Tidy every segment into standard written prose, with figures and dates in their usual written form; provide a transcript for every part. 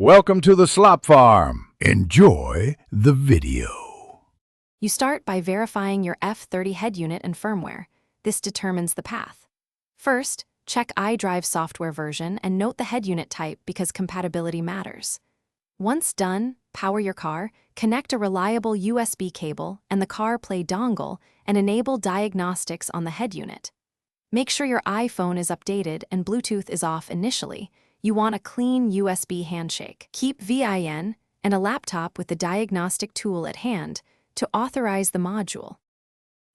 Welcome to the Slop Farm. Enjoy the video. You start by verifying your F30 head unit and firmware. This determines the path. First, check iDrive software version and note the head unit type because compatibility matters. Once done, power your car, connect a reliable USB cable and the CarPlay dongle, and enable diagnostics on the head unit. Make sure your iPhone is updated and Bluetooth is off initially. You want a clean USB handshake. Keep VIN and a laptop with the diagnostic tool at hand to authorize the module.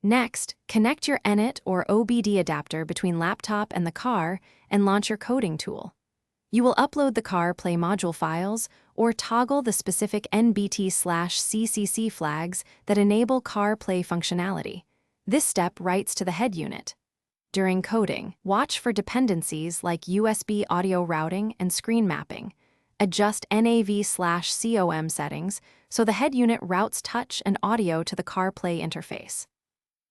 Next, connect your NIT or OBD adapter between laptop and the car and launch your coding tool. You will upload the CarPlay module files or toggle the specific NBT/CCC flags that enable CarPlay functionality. This step writes to the head unit. During coding, watch for dependencies like USB audio routing and screen mapping. Adjust NAV/COM settings so the head unit routes touch and audio to the CarPlay interface.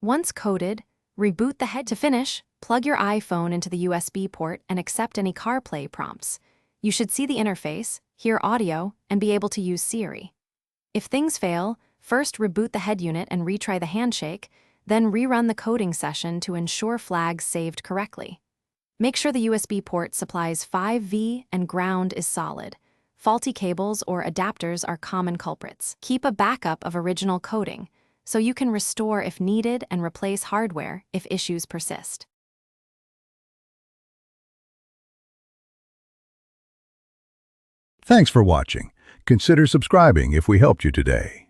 Once coded, reboot the head. To finish, plug your iPhone into the USB port and accept any CarPlay prompts. You should see the interface, hear audio, and be able to use Siri. If things fail, first reboot the head unit and retry the handshake, then rerun the coding session to ensure flags saved correctly. Make sure the USB port supplies 5V and ground is solid. Faulty cables or adapters are common culprits. Keep a backup of original coding so you can restore if needed and replace hardware if issues persist. Thanks for watching. Consider subscribing if we helped you today.